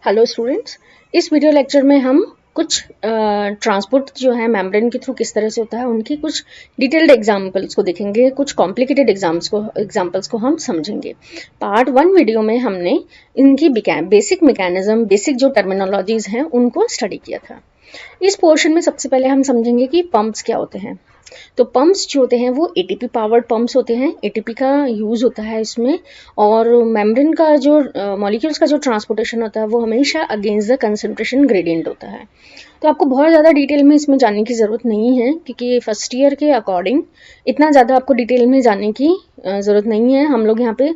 Hello students, इस video lecture में हम कुछ ट्रांसपोर्ट जो है मेम्ब्रेन के थ्रू किस तरह से होता है उनकी कुछ डिटेल्ड एग्जांपल्स को देखेंगे। कुछ कॉम्प्लिकेटेड एग्जांपल्स को हम समझेंगे। पार्ट 1 वीडियो में हमने इनकी बेसिक मैकेनिज्म, बेसिक जो टर्मिनोलॉजीज हैं उनको स्टडी किया था। इस पोर्शन में सबसे पहले हम समझेंगे कि पंप्स क्या होते हैं। तो पंप्स जो होते हैं वो एटीपी पावर्ड पंप्स होते हैं। एटीपी का यूज़ होता है इसमें, और मेम्ब्रेन का जो मॉलिक्यूल्स का जो ट्रांसपोर्टेशन होता है वो हमेशा अगेंस्ट द कंसंट्रेशन ग्रेडियंट होता है। तो आपको बहुत ज़्यादा डिटेल में इसमें जानने की ज़रूरत नहीं है, क्योंकि फर्स्ट ईयर के अकॉर्डिंग इतना ज़्यादा आपको डिटेल में जानने की ज़रूरत नहीं है। हम लोग यहाँ पे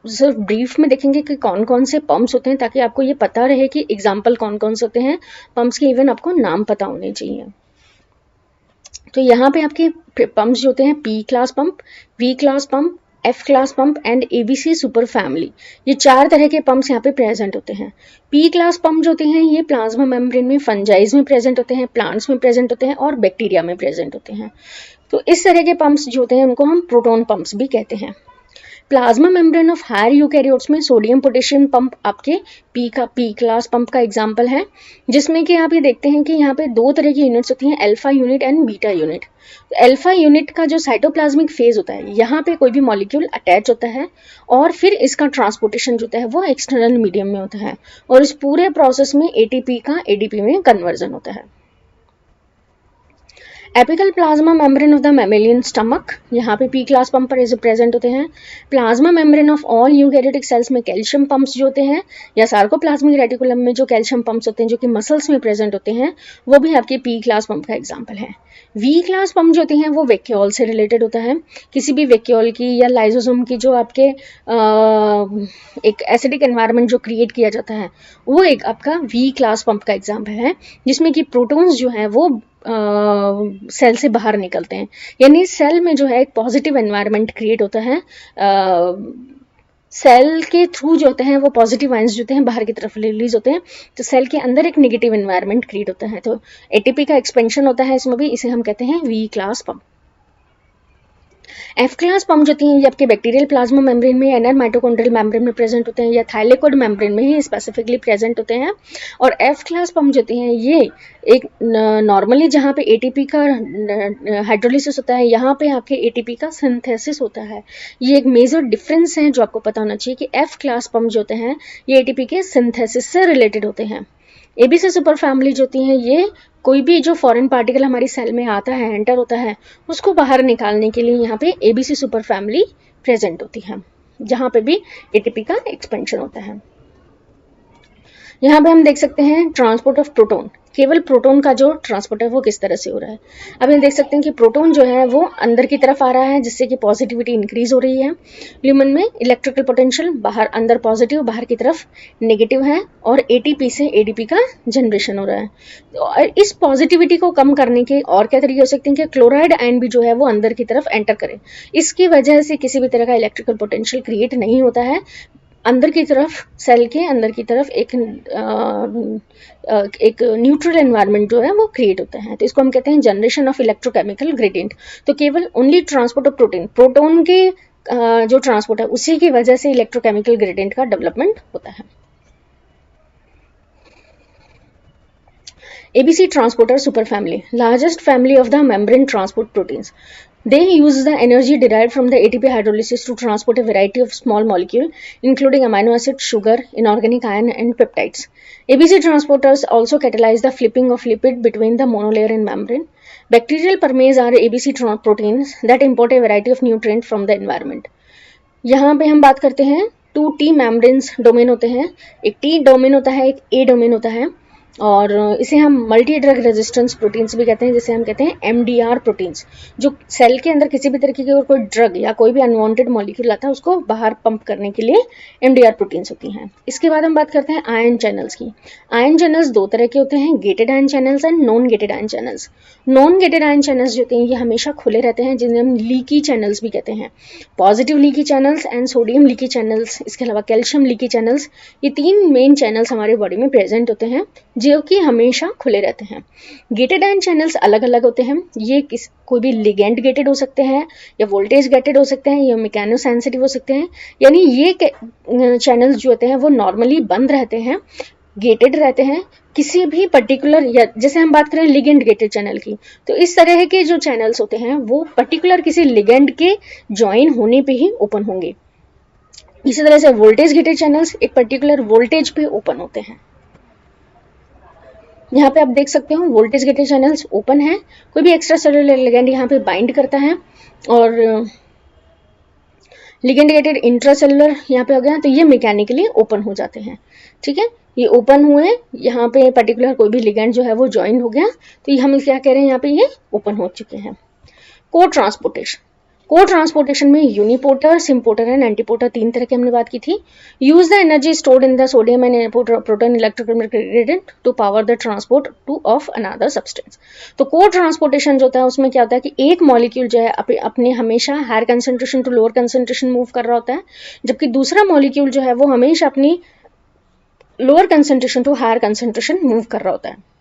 सिर्फ ब्रीफ में देखेंगे कि कौन कौन से पंप्स होते हैं, ताकि आपको ये पता रहे कि एग्जाम्पल कौन कौन से होते हैं पंप्स के। इवन आपको नाम पता होने चाहिए। तो यहाँ पे आपके पंप्स जो होते हैं P class pump, V class pump, F class pump and ABC super family, ये 4 तरह के पंप्स यहाँ पे प्रेजेंट होते हैं। पी क्लास पंप जो होते हैं ये प्लाज्मा मेम्ब्रेन में, फंजाइज में प्रेजेंट होते हैं, प्लांट्स में प्रेजेंट होते हैं और बैक्टीरिया में प्रेजेंट होते हैं। तो इस तरह के पंप्स जो होते हैं उनको हम प्रोटॉन पंप्स भी कहते हैं। Plasma membrane of higher eukaryotes में सोडियम पोटेशियम पंप आपके पी क्लास पंप का एग्जांपल है, जिसमें कि आप ये देखते हैं कि यहाँ पे 2 तरह की यूनिट्स होती हैं, alpha unit and beta unit. Alpha unit का जो साइटोप्लाज्मिक फेज होता है, यहाँ पे कोई भी मॉलिक्यूल अटैच होता है और फिर इसका ट्रांसपोर्टेशन जो होता है वो एक्सटर्नल मीडियम में होता है, और इस पूरे प्रोसेस में एटीपी का एडीपी में कन्वर्जन होता है। Apical plasma membrane of the mammalian stomach, यहाँ पे पी क्लास पंप प्रेजेंट होते हैं। Plasma membrane of all eukaryotic cells में कैल्शियम पंप्स जो होते हैं, या सार्कोप्लाज्मिक रेटिकुलम में जो कैल्शियम पंप्स होते हैं जो कि मसल्स में प्रेजेंट होते हैं, वो भी आपके पी क्लास पंप का एग्जाम्पल है। वी क्लास पंप जो होते हैं वो वैक्यूल से रिलेटेड होता है। किसी भी वैक्यूल की या लाइजोसोम की जो आपके एक एसिडिक एनवायरनमेंट जो क्रिएट किया जाता है, वो एक आपका वी क्लास पंप का एग्जाम्पल है, जिसमें कि प्रोटॉन्स जो है वो सेल से बाहर निकलते हैं। यानी सेल में जो है एक पॉजिटिव एनवायरनमेंट क्रिएट होता है। सेल के थ्रू जो होते हैं वो पॉजिटिव आयंस जो होते हैं बाहर की तरफ रिलीज होते हैं, तो सेल के अंदर एक नेगेटिव एनवायरनमेंट क्रिएट होता है। तो एटीपी का एक्सपेंशन होता है इसमें भी, इसे हम कहते हैं V class pump. F class pump जो होती हैं ये आपके बैक्टीरियल प्लाज्मा मेम्ब्रेन में, एनर माइटोकॉन्ड्रियल मेम्ब्रेन में प्रेजेंट होते हैं, या थाइलेकोइड मेम्ब्रेन में ही स्पेसिफिकली प्रेजेंट होते हैं। और एफ क्लास पंप जो होती हैं ये एक नॉर्मली जहाँ पे एटीपी का हाइड्रोलिसिस होता है, यहाँ पे आपके एटीपी का सिंथेसिस होता है। ये एक मेजर डिफरेंस है जो आपको पता होना चाहिए कि एफ क्लास पंप जो होते हैं ये एटीपी के सिंथेसिस से रिलेटेड होते हैं। एबीसी सुपर फैमिली जो होती हैं ये कोई भी जो फॉरेन पार्टिकल हमारी सेल में आता है, एंटर होता है, उसको बाहर निकालने के लिए यहाँ पे एबीसी सुपर फैमिली प्रेजेंट होती है, जहाँ पे भी एटीपी का एक्सपेंशन होता है। यहाँ पे हम देख सकते हैं ट्रांसपोर्ट ऑफ प्रोटॉन, केवल प्रोटॉन का जो ट्रांसपोर्ट है वो किस तरह से हो रहा है। अब हम देख सकते हैं कि प्रोटॉन जो है वो अंदर की तरफ आ रहा है, जिससे कि पॉजिटिविटी इंक्रीज हो रही है। ल्यूमन में इलेक्ट्रिकल पोटेंशियल बाहर अंदर पॉजिटिव, बाहर की तरफ नेगेटिव है, और एटीपी से एडीपी का जनरेशन हो रहा है। और इस पॉजिटिविटी को कम करने के और क्या तरीके हो सकते हैं कि क्लोराइड आयन भी जो है वो अंदर की तरफ एंटर करे। इसकी वजह से किसी भी तरह का इलेक्ट्रिकल पोटेंशियल क्रिएट नहीं होता है। अंदर की तरफ, सेल के अंदर की तरफ एक न्यूट्रल एनवायरनमेंट जो है वो क्रिएट होता है। तो इसको हम कहते हैं जनरेशन ऑफ इलेक्ट्रोकेमिकल ग्रेडियंट। तो केवल ओनली ट्रांसपोर्ट ऑफ प्रोटॉन के जो ट्रांसपोर्ट है उसी की वजह से इलेक्ट्रोकेमिकल ग्रेडियंट का डेवलपमेंट होता है। ABC transporter superfamily, largest family of the membrane transport proteins. They use the energy derived from the ATP hydrolysis to transport a variety of small molecules, including amino acid, sugar, inorganic ion, and peptides. ABC transporters also catalyze the flipping of lipid between the monolayer and membrane. Bacterial permease are ABC proteins that import a variety of nutrients from the environment. यहाँ पे हम बात करते हैं 2T membranes domain होते हैं। एक T domain होता है, एक A डोमेन होता है, और इसे हम मल्टी ड्रग रेजिस्टेंस प्रोटीन्स भी कहते हैं, जिसे हम कहते हैं एमडीआर प्रोटीन्स। जो सेल के अंदर किसी भी तरीके की कोई ड्रग या कोई भी अनवांटेड मॉलिक्यूल आता है उसको बाहर पंप करने के लिए एमडीआर प्रोटीन्स होती हैं। इसके बाद हम बात करते हैं आयन चैनल्स की। आयन चैनल्स 2 तरह के होते हैं, gated ion channels and non gated ion channels. Non gated ion channels जो होते हैं ये हमेशा खुले रहते हैं, जिन्हें हम लीकी चैनल्स भी कहते हैं। Positive leaky channels and sodium leaky channels, इसके अलावा कैल्शियम लीकी चैनल्स, ये 3 मेन चैनल्स हमारे बॉडी में प्रेजेंट होते हैं जो कि हमेशा खुले रहते हैं। गेटेड आयन चैनल्स अलग अलग होते हैं। ये कोई भी लिगेंड गेटेड हो सकते हैं, या वोल्टेज गेटेड हो सकते हैं, या मैकेनो सेंसिटिव हो सकते हैं। यानी ये चैनल्स जो होते हैं वो नॉर्मली बंद रहते हैं, गेटेड रहते हैं किसी भी पर्टिकुलर, या जैसे हम बात करें लिगेंड गेटेड चैनल की, तो इस तरह के जो चैनल्स होते हैं वो पर्टिकुलर किसी लिगेंड के ज्वाइन होने पे ही ओपन होंगे। इसी तरह से वोल्टेज गेटेड चैनल्स एक पर्टिकुलर वोल्टेज पे ओपन होते हैं। यहाँ पे आप देख सकते हो वोल्टेज गेटेड चैनल्स ओपन है, कोई भी एक्स्ट्रा सेलुलर लिगेंड यहाँ पे बाइंड करता है, और लिगेंड गेटेड इंट्रासेलुलर यहाँ पे हो गया, तो ये मैकेनिकली ओपन हो जाते हैं। ठीक है, ये ओपन हुए, यहाँ पे पर्टिकुलर कोई भी लिगेंड जो है वो ज्वाइन हो गया, तो ये हम क्या कह रहे हैं, यहाँ पे ये ओपन हो चुके हैं। को ट्रांसपोर्टेशन, को ट्रांसपोर्टेशन में यूनिपोर्टर, सिम्पोर्टर एंड एंटीपोर्टर 3 तरह की हमने बात की थी। Use the energy stored in the sodium and proton electrochemical gradient to power the transport to of another substance. तो को ट्रांसपोर्टेशन जो होता है उसमें क्या होता है कि एक मॉलिक्यूल जो है अपने हमेशा higher concentration to lower concentration move कर रहा होता है, जबकि दूसरा मॉलिक्यूल जो है वो हमेशा अपनी lower concentration to higher concentration move कर रहा होता है।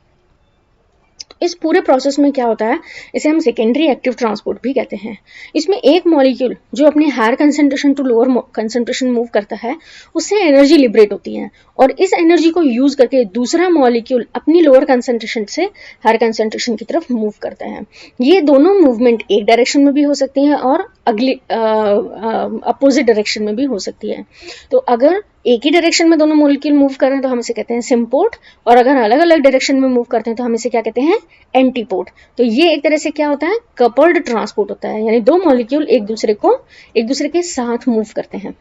इस पूरे प्रोसेस में क्या होता है, इसे हम सेकेंडरी एक्टिव ट्रांसपोर्ट भी कहते हैं। इसमें एक मॉलिक्यूल जो अपने higher concentration to lower concentration move करता है, उससे एनर्जी लिबरेट होती है, और इस एनर्जी को यूज करके दूसरा मॉलिक्यूल अपनी लोअर कंसेंट्रेशन से हायर कंसेंट्रेशन की तरफ मूव करता है। ये दोनों मूवमेंट एक डायरेक्शन में भी हो सकती है और अगली अपोजिट डायरेक्शन में भी हो सकती है। तो अगर एक ही डायरेक्शन में दोनों मॉलिक्यूल मूव कर रहे हैं तो हम इसे कहते हैं सिम्पोर्ट, और अगर अलग अलग डायरेक्शन में मूव करते हैं तो हम इसे क्या कहते हैं, एंटीपोर्ट। तो ये एक तरह से क्या होता है, कपल्ड ट्रांसपोर्ट होता है, यानी दो मॉलिक्यूल एक दूसरे के साथ मूव करते हैं।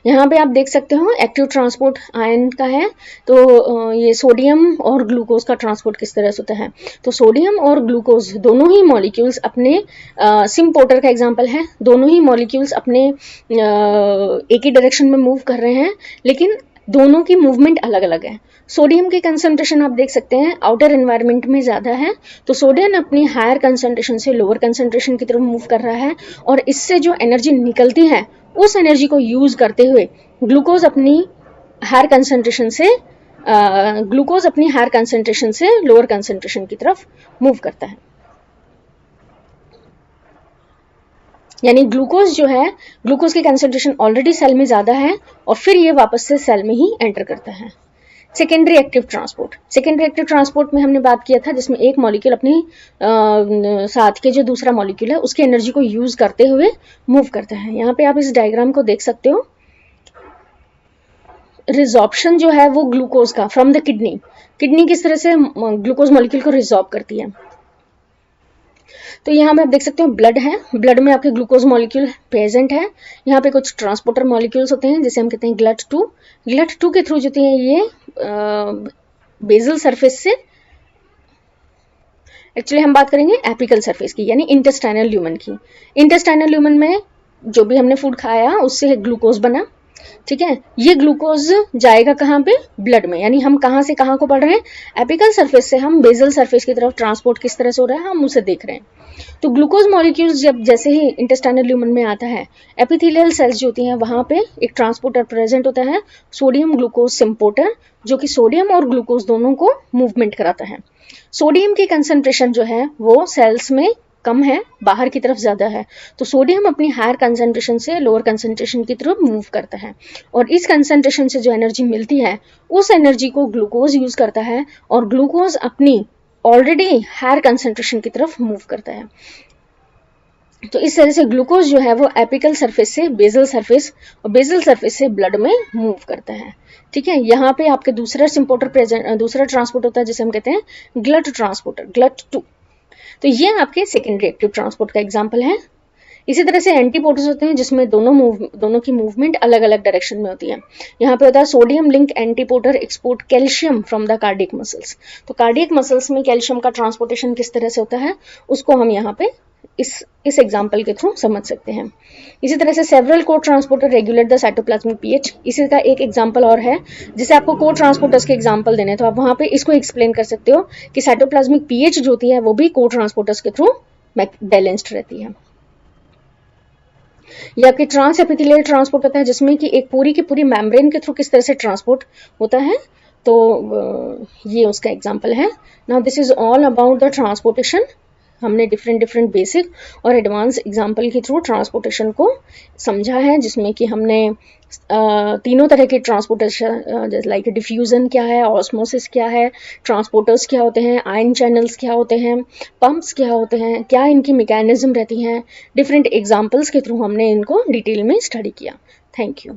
यहाँ पे आप देख सकते हो एक्टिव ट्रांसपोर्ट आयन का है, तो ये सोडियम और ग्लूकोज का ट्रांसपोर्ट किस तरह से होता है। तो सोडियम और ग्लूकोज दोनों ही मॉलिक्यूल्स अपने सिम्पोर्टर का एग्जांपल है, दोनों ही मॉलिक्यूल्स अपने एक ही डायरेक्शन में मूव कर रहे हैं, लेकिन दोनों की मूवमेंट अलग अलग है। सोडियम की कंसंट्रेशन आप देख सकते हैं आउटर एनवायरनमेंट में ज़्यादा है, तो सोडियम अपनी हायर कंसंट्रेशन से लोअर कंसंट्रेशन की तरफ मूव कर रहा है, और इससे जो एनर्जी निकलती है उस एनर्जी को यूज करते हुए ग्लूकोज अपनी हायर कंसंट्रेशन से लोअर कंसंट्रेशन की तरफ मूव करता है। यानी ग्लूकोज जो है, ग्लूकोज की कंसंट्रेशन ऑलरेडी सेल में ज्यादा है और फिर ये वापस से सेल में ही एंटर करता है। Secondary active transport, secondary active transport में हमने बात किया था जिसमें एक मॉलिक्यूल अपनी साथ के जो दूसरा मॉलिक्यूल है उसकी एनर्जी को यूज करते हुए मूव करता है। यहाँ पे आप इस डायग्राम को देख सकते हो, रिजॉर्प्शन जो है वो ग्लूकोज का फ्रॉम द किडनी किस तरह से ग्लूकोज मॉलिक्यूल को रिजॉर्ब करती है। तो यहाँ पे आप देख सकते हो ब्लड है, ब्लड में आपके ग्लूकोज मॉलिक्यूल प्रेजेंट है। यहाँ पे कुछ ट्रांसपोर्टर मॉलिक्यूल्स होते हैं जिसे हम कहते हैं GLUT2 के थ्रू जो होती है ये बेसल सरफेस से, एक्चुअली हम बात करेंगे एपिकल सरफेस की, यानी इंटेस्टाइनल ल्यूमन की। इंटेस्टाइनल ल्यूमन में जो भी हमने फूड खाया उससे ग्लूकोज बना, ठीक है। ये ग्लूकोज जाएगा कहाँ पे, ब्लड में, यानी हम कहाँ से कहाँ को पढ़ रहे हैं, एपिकल सरफेस से हम बेसल सरफेस की तरफ ट्रांसपोर्ट किस तरह से हो रहा है हम उसे देख रहे हैं। तो ग्लूकोज मॉलिक्यूल्स जब जैसे ही इंटेस्टाइनल ल्यूमन में आता है, एपिथेलियल सेल्स जो होती हैं वहां पे एक ट्रांसपोर्टर प्रेजेंट होता है, सोडियम ग्लूकोज सिम्पोर्टर, जो कि सोडियम और ग्लूकोज दोनों को मूवमेंट कराता है। सोडियम की कंसंट्रेशन जो है वो सेल्स में कम है, बाहर की तरफ ज्यादा है, तो सोडियम अपनी हायर कंसंट्रेशन से लोअर कंसंट्रेशन की तरफ मूव करता है, और इस कंसंट्रेशन से जो एनर्जी मिलती है उस एनर्जी को ग्लूकोज यूज करता है, और ग्लूकोज अपनी ऑलरेडी हायर कंसंट्रेशन की तरफ मूव करता है। तो इस तरह से ग्लूकोज जो है वो एपिकल सरफेस से बेसल सरफेस और बेसल सरफेस से ब्लड में मूव करता है, ठीक है। यहाँ पे आपके दूसरा सिम्पोर्टर प्रेजेंट, दूसरा ट्रांसपोर्ट होता है जिसे हम कहते हैं ग्लट ट्रांसपोर्टर, GLUT2। तो ये आपके सेकेंडरी एक्टिव ट्रांसपोर्ट का एग्जाम्पल है। इसी तरह से एंटीपोर्टर्स होते हैं जिसमें दोनों की मूवमेंट अलग अलग डायरेक्शन में होती है। यहाँ पे होता है sodium link antiporter export calcium from the cardiac muscles. तो कार्डियक मसल्स में कैल्शियम का ट्रांसपोर्टेशन किस तरह से होता है उसको हम यहाँ पे इस एग्जाम्पल के थ्रू समझ सकते हैं। इसी तरह से सेवरल को transporter regulate the cytoplasmic pH, इसी का एक एग्जाम्पल और है जिसे आपको को ट्रांसपोर्टर्स के एग्जाम्पल देने, तो आप वहां पे इसको एक्सप्लेन कर सकते हो कि साइटोप्लाज्मिक पीएच जो होती है वो भी को ट्रांसपोर्टर्स के थ्रू बैलेंस्ड रहती है। या आपके ट्रांस एपिथेलियल ट्रांसपोर्ट होता है जिसमें कि एक पूरी की पूरी मेम्ब्रेन के थ्रू किस तरह से ट्रांसपोर्ट होता है, तो ये उसका एग्जाम्पल है। Now this is all about the transportation हमने डिफरेंट डिफरेंट बेसिक और एडवांस एग्जाम्पल के थ्रू ट्रांसपोर्टेशन को समझा है, जिसमें कि हमने तीनों तरह के ट्रांसपोर्टेशन लाइक डिफ्यूज़न क्या है, ऑस्मोसिस क्या है, ट्रांसपोर्टर्स क्या होते हैं, आयन चैनल्स क्या होते हैं, पंप्स क्या होते हैं, क्या इनकी मैकेनिज्म रहती हैं, डिफरेंट एग्जाम्पल्स के थ्रू हमने इनको डिटेल में स्टडी किया। Thank you.